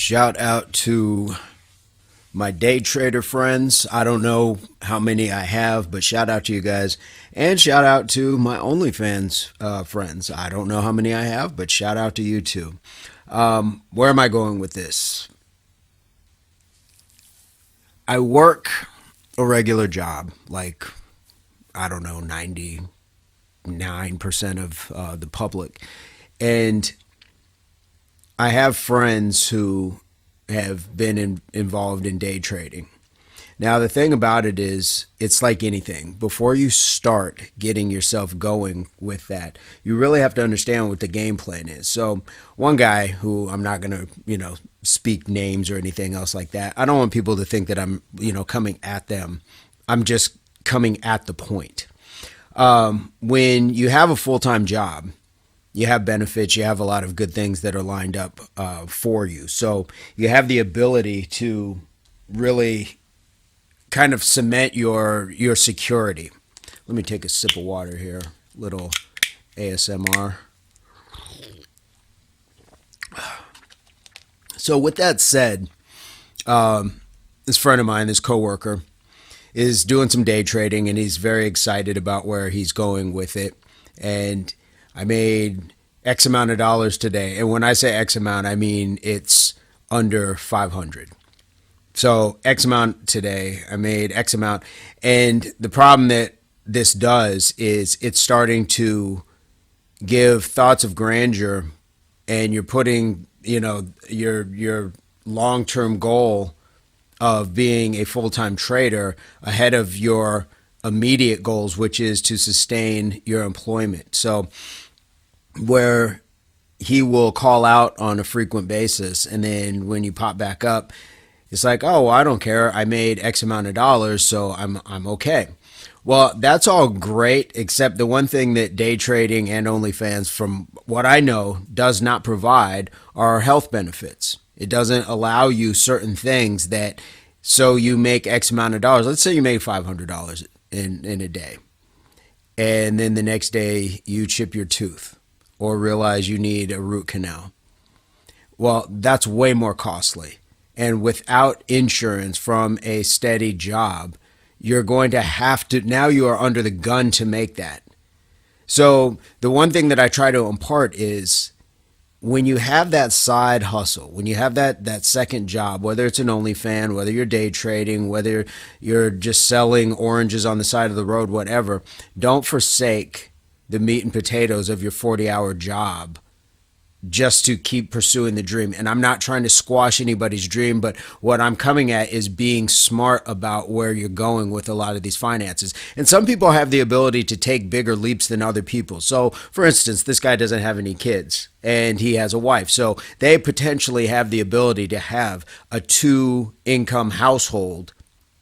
Shout out to my day trader friends. I don't know how many I have, but shout out to you guys. And shout out to my OnlyFans friends. I don't know how many I have, but shout out to you too. Where am I going with this? I work a regular job, like, I don't know, 99% of the public. And I have friends who have been involved in day trading. Now, the thing about it is, it's like anything. Before you start getting yourself going with that, you really have to understand what the game plan is. So, one guy who I'm not going to, speak names or anything else like that. I don't want people to think that I'm, coming at them. I'm just coming at the point. When you have a full-time job, you have benefits, you have a lot of good things that are lined up for you. So you have the ability to really kind of cement your security. Let me take a sip of water here, little ASMR. So with that said, this friend of mine, this coworker, is doing some day trading, and he's very excited about where he's going with it. And I made X amount of dollars today. And when I say X amount, I mean it's under 500. So X amount today, I made X amount. And the problem that this does is it's starting to give thoughts of grandeur, and you're putting, your long-term goal of being a full-time trader ahead of your immediate goals, which is to sustain your employment. So where he will call out on a frequent basis, and then when you pop back up, it's like, oh, I don't care, I made X amount of dollars, so I'm okay. Well, that's all great, except the one thing that day trading and OnlyFans, from what I know, does not provide are health benefits. It doesn't allow you certain things that, so you make X amount of dollars. Let's say you make $500 in a day, and then the next day you chip your tooth or realize you need a root canal. Well, that's way more costly. And without insurance from a steady job, you're going to have to, now you are under the gun to make that. So the one thing that I try to impart is, when you have that side hustle, when you have that second job, whether it's an OnlyFans, whether you're day trading, whether you're just selling oranges on the side of the road, whatever, don't forsake the meat and potatoes of your 40-hour job just to keep pursuing the dream. And I'm not trying to squash anybody's dream, but what I'm coming at is being smart about where you're going with a lot of these finances. And some people have the ability to take bigger leaps than other people. So, for instance, this guy doesn't have any kids and he has a wife. So they potentially have the ability to have a 2-income household.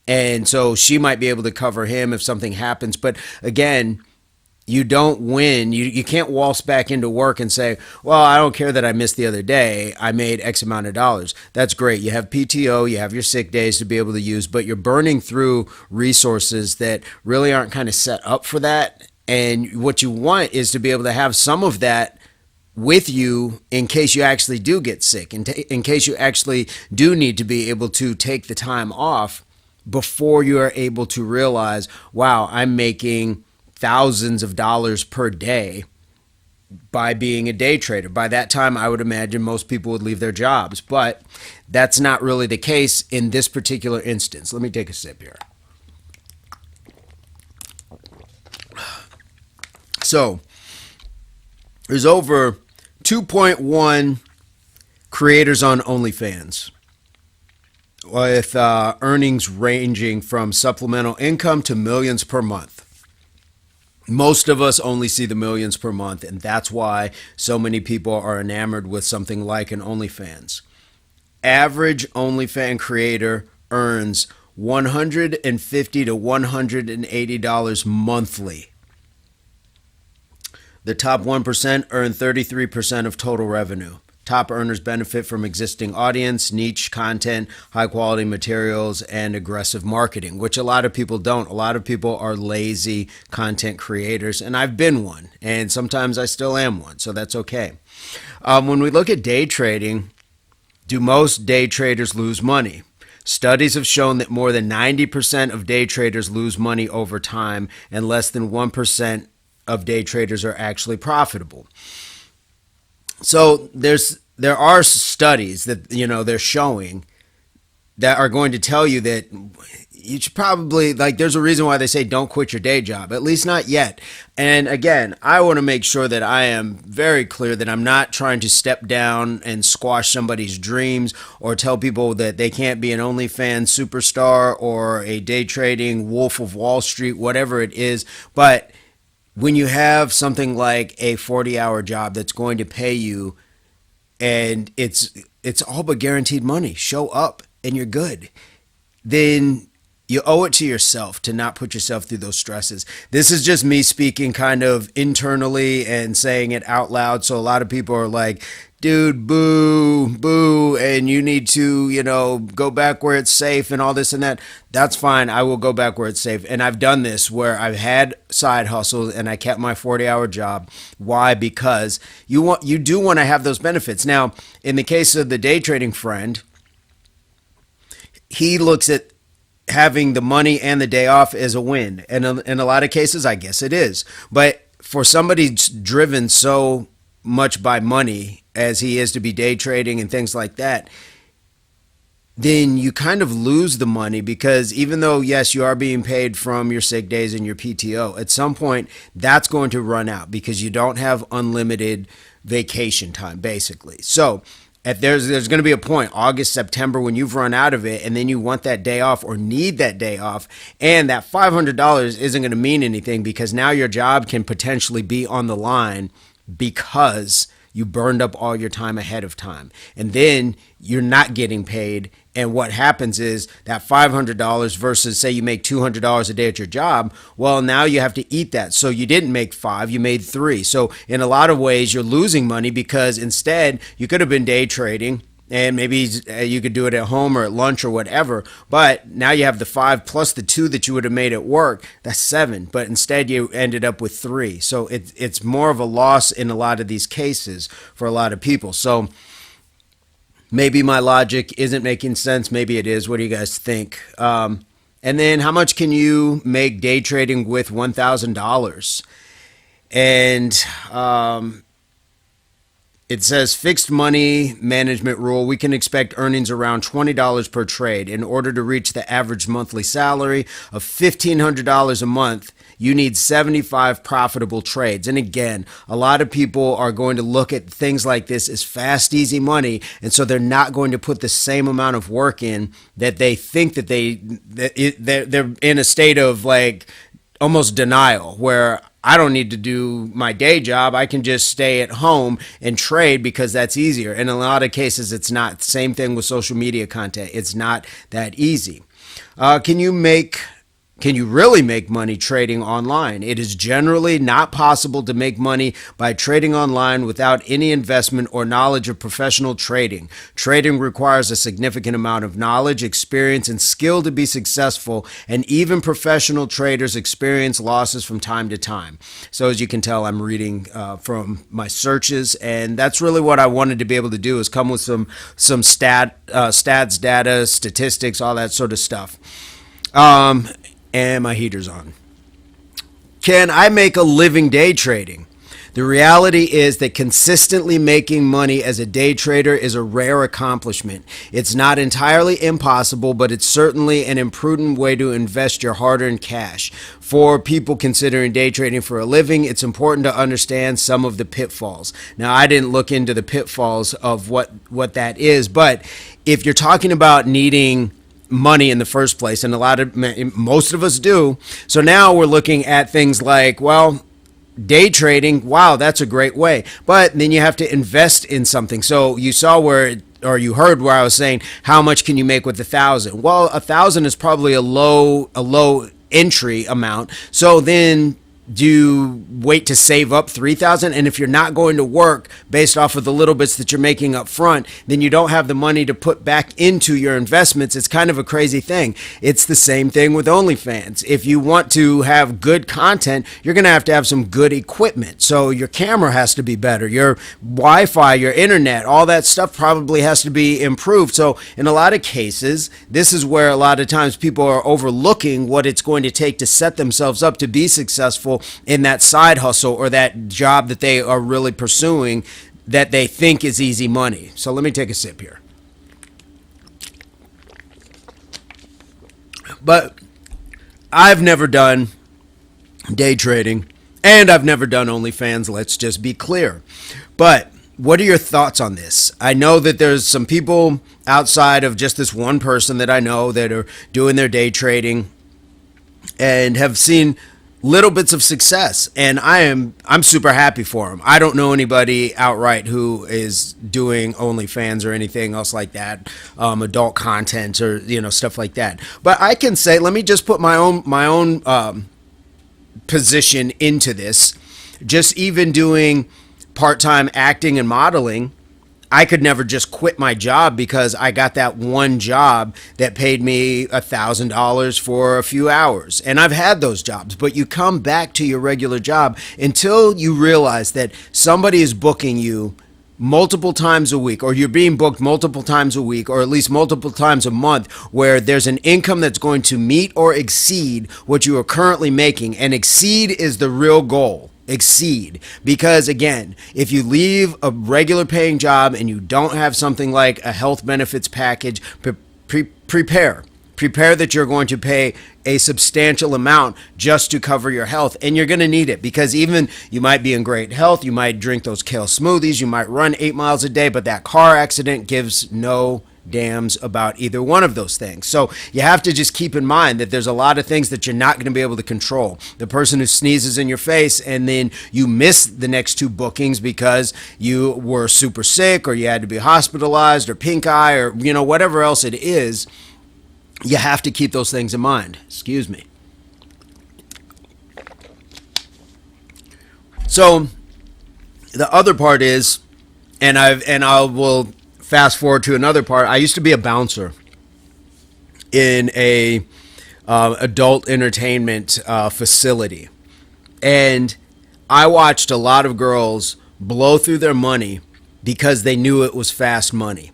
And so she might be able to cover him if something happens. But again, you don't win. You can't waltz back into work and say, well, I don't care that I missed the other day. I made X amount of dollars. That's great. You have PTO, you have your sick days to be able to use, but you're burning through resources that really aren't kind of set up for that. And what you want is to be able to have some of that with you in case you actually do get sick, in case you actually do need to be able to take the time off before you are able to realize, wow, I'm making thousands of dollars per day by being a day trader. By that time, I would imagine most people would leave their jobs, but that's not really the case in this particular instance. Let me take a sip here. So there's over 2.1 creators on OnlyFans, with earnings ranging from supplemental income to millions per month. Most of us only see the millions per month, and that's why so many people are enamored with something like an OnlyFans. Average OnlyFans creator earns $150 to $180 monthly. The top 1% earn 33% of total revenue. Top earners benefit from existing audience, niche content, high quality materials, and aggressive marketing, which a lot of people don't. A lot of people are lazy content creators, and I've been one, and sometimes I still am one, so that's okay. When we look at day trading, Do most day traders lose money? Studies have shown that more than 90% of day traders lose money over time, and less than 1% of day traders are actually profitable. So there are studies that they're showing that are going to tell you that you should probably, like, there's a reason why they say don't quit your day job, at least not yet. And again, I want to make sure that I am very clear that I'm not trying to step down and squash somebody's dreams or tell people that they can't be an OnlyFans superstar or a day trading Wolf of Wall Street, whatever it is. But when you have something like a 40-hour job that's going to pay you, and it's all but guaranteed money, show up and you're good, then you owe it to yourself to not put yourself through those stresses. This is just me speaking kind of internally and saying it out loud. So a lot of people are like, dude, boo, boo, and you need to, go back where it's safe and all this and that. That's fine. I will go back where it's safe. And I've done this where I've had side hustles and I kept my 40-hour job. Why? Because you do want to have those benefits. Now, in the case of the day trading friend, he looks at having the money and the day off as a win. And in a lot of cases, I guess it is. But for somebody driven so much by money as he is to be day trading and things like that, then you kind of lose the money, because even though, yes, you are being paid from your sick days and your PTO, at some point that's going to run out because you don't have unlimited vacation time, basically. So if there's going to be a point, August, September, when you've run out of it and then you want that day off or need that day off, and that $500 isn't going to mean anything because now your job can potentially be on the line because you burned up all your time ahead of time. And then you're not getting paid. And what happens is that $500 versus, say, you make $200 a day at your job. Well, now you have to eat that. So you didn't make five, you made three. So in a lot of ways, you're losing money because instead you could have been day trading, and maybe you could do it at home or at lunch or whatever. But now you have the five plus the two that you would have made at work. That's seven. But instead you ended up with three. So it's more of a loss in a lot of these cases for a lot of people. So maybe my logic isn't making sense. Maybe it is. What do you guys think? And then how much can you make day trading with $1,000? And it says fixed money management rule. We can expect earnings around $20 per trade. In order to reach the average monthly salary of $1,500 a month, you need 75 profitable trades. And again, a lot of people are going to look at things like this as fast, easy money. And so they're not going to put the same amount of work in that they think that they're in a state of like almost denial, where I don't need to do my day job. I can just stay at home and trade because that's easier. And in a lot of cases, it's not. Same thing with social media content. It's not that easy. Can you really make money trading online? It is generally not possible to make money by trading online without any investment or knowledge of professional trading. Trading requires a significant amount of knowledge, experience, and skill to be successful, and even professional traders experience losses from time to time. So as you can tell, I'm reading from my searches, and that's really what I wanted to be able to do, is come with some stats, data, statistics, all that sort of stuff. And my heater's on. Can I make a living day trading? The reality is that consistently making money as a day trader is a rare accomplishment. It's not entirely impossible, but it's certainly an imprudent way to invest your hard-earned cash. For people considering day trading for a living, it's important to understand some of the pitfalls. Now, I didn't look into the pitfalls of what that is, but if you're talking about needing money in the first place, and most of us do. So now we're looking at things like, well, day trading, wow, that's a great way. But then you have to invest in something. So you saw you heard where I was saying, how much can you make with 1,000? Well, 1,000 is probably a low entry amount. So then Do you wait to save up 3,000? And if you're not going to work based off of the little bits that you're making up front, then you don't have the money to put back into your investments. It's kind of a crazy thing. It's the same thing with OnlyFans. If you want to have good content, you're going to have some good equipment. So your camera has to be better. Your Wi-Fi, your internet, all that stuff probably has to be improved. So in a lot of cases, this is where a lot of times people are overlooking what it's going to take to set themselves up to be successful in that side hustle or that job that they are really pursuing that they think is easy money. So let me take a sip here. But I've never done day trading and I've never done OnlyFans, let's just be clear. But what are your thoughts on this? I know that there's some people outside of just this one person that I know that are doing their day trading and have seen little bits of success, and I'm super happy for them. I don't know anybody outright who is doing OnlyFans or anything else like that, adult content or stuff like that. But I can say, let me just put my own position into this. Just even doing part-time acting and modeling, I could never just quit my job because I got that one job that paid me $1,000 for a few hours. And I've had those jobs, but you come back to your regular job until you realize that somebody is booking you multiple times a week, or you're being booked multiple times a week, or at least multiple times a month, where there's an income that's going to meet or exceed what you are currently making. And exceed is the real goal. Exceed. Because again, if you leave a regular paying job and you don't have something like a health benefits package, prepare that you're going to pay a substantial amount just to cover your health, and you're going to need it, because even you might be in great health, you might drink those kale smoothies, you might run 8 miles a day, but that car accident gives no dams about either one of those things. So you have to just keep in mind that there's a lot of things that you're not going to be able to control. The person who sneezes in your face and then you miss the next 2 bookings because you were super sick or you had to be hospitalized or pink eye or whatever else it is, you have to keep those things in mind. Excuse me. So the other part is, and I will fast forward to another part. I used to be a bouncer in a adult entertainment facility, and I watched a lot of girls blow through their money because they knew it was fast money,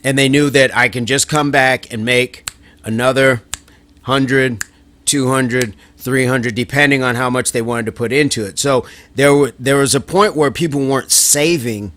and they knew that I can just come back and make another 100, 200, 300, depending on how much they wanted to put into it. So there was a point where people weren't saving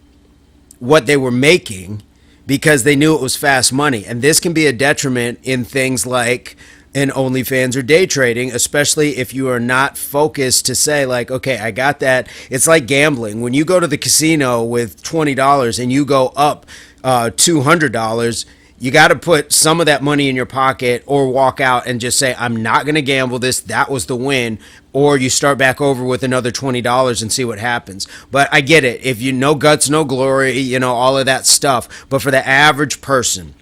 what they were making because they knew it was fast money. And this can be a detriment in things like in OnlyFans or day trading, especially if you are not focused to say like, okay, I got that. It's like gambling. When you go to the casino with $20 and you go up $200, you got to put some of that money in your pocket or walk out and just say, I'm not going to gamble this. That was the win. Or you start back over with another $20 and see what happens. But I get it. If you no guts, no glory, all of that stuff. But for the average person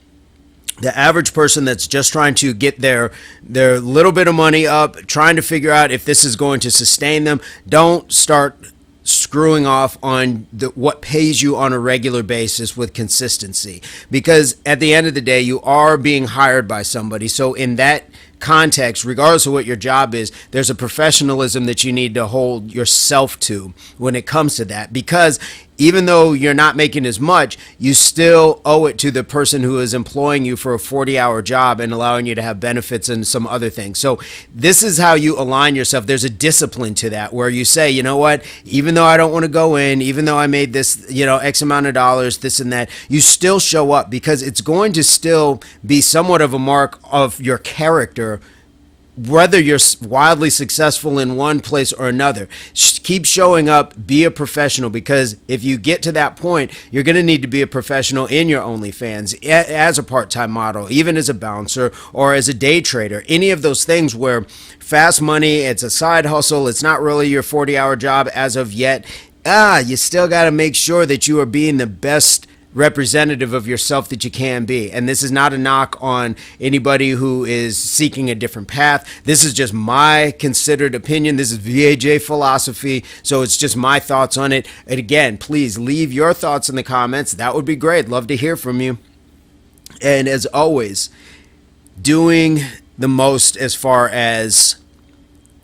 that's just trying to get their little bit of money up, trying to figure out if this is going to sustain them, don't start screwing off on what pays you on a regular basis with consistency, because at the end of the day you are being hired by somebody. So in that context, regardless of what your job is, there's a professionalism that you need to hold yourself to when it comes to that, because even though you're not making as much, you still owe it to the person who is employing you for a 40-hour job and allowing you to have benefits and some other things. So this is how you align yourself. There's a discipline to that where you say, you know what, even though I don't want to go in, even though I made this, X amount of dollars, this and that, you still show up, because it's going to still be somewhat of a mark of your character whether you're wildly successful in one place or another. Keep showing up, be a professional, because if you get to that point, you're going to need to be a professional in your OnlyFans, as a part-time model, even as a bouncer or as a day trader. Any of those things where fast money, it's a side hustle, it's not really your 40-hour job as of yet. You still got to make sure that you are being the best representative of yourself that you can be. And this is not a knock on anybody who is seeking a different path. This is just my considered opinion. This is VAJ philosophy. So it's just my thoughts on it. And again, please leave your thoughts in the comments. That would be great. Love to hear from you. And as always, doing the most as far as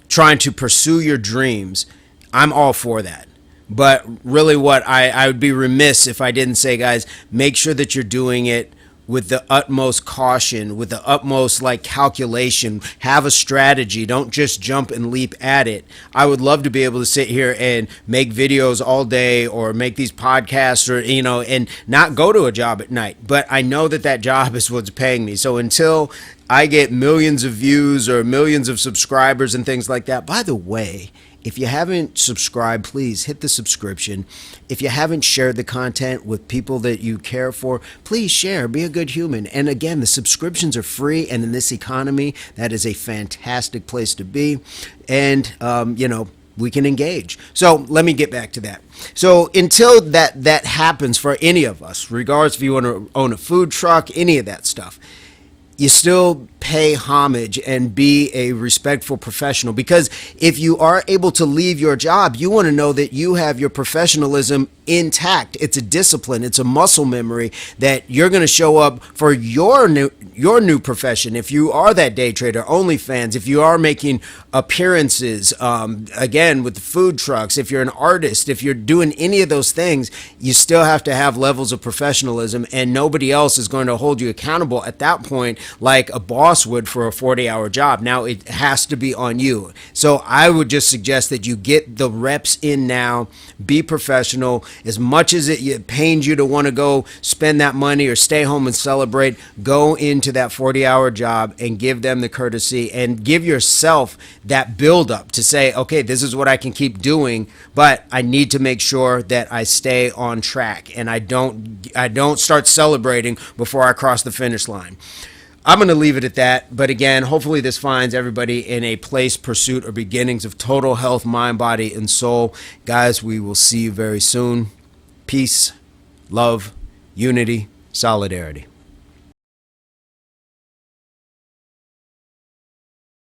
trying to pursue your dreams, I'm all for that. But really what I would be remiss if I didn't say, guys, make sure that you're doing it with the utmost caution, with the utmost calculation. Have a strategy. Don't just jump and leap at it. I would love to be able to sit here and make videos all day or make these podcasts or, and not go to a job at night. But I know that job is what's paying me. So until I get millions of views or millions of subscribers and things like that, by the way, if you haven't subscribed, please hit the subscription. If you haven't shared the content with people that you care for, please share. Be a good human. And again, the subscriptions are free. And in this economy, that is a fantastic place to be. And, we can engage. So let me get back to that. So until that happens for any of us, regardless if you want to own a food truck, any of that stuff, you still pay homage and be a respectful professional, because if you are able to leave your job, you want to know that you have your professionalism intact. It's a discipline. It's a muscle memory that you're going to show up for your new profession. If you are that day trader, OnlyFans, if you are making appearances, again, with the food trucks, if you're an artist, if you're doing any of those things, you still have to have levels of professionalism, and nobody else is going to hold you accountable at that point like a boss would for a 40-hour job. Now it has to be on you. So I would just suggest that you get the reps in now, be professional. As much as it pains you to want to go spend that money or stay home and celebrate, go into that 40-hour job and give them the courtesy and give yourself that build up to say, okay, this is what I can keep doing, but I need to make sure that I stay on track and I don't start celebrating before I cross the finish line. I'm going to leave it at that. But again, hopefully this finds everybody in a place, pursuit, or beginnings of total health, mind, body, and soul. Guys, we will see you very soon. Peace, love, unity, solidarity.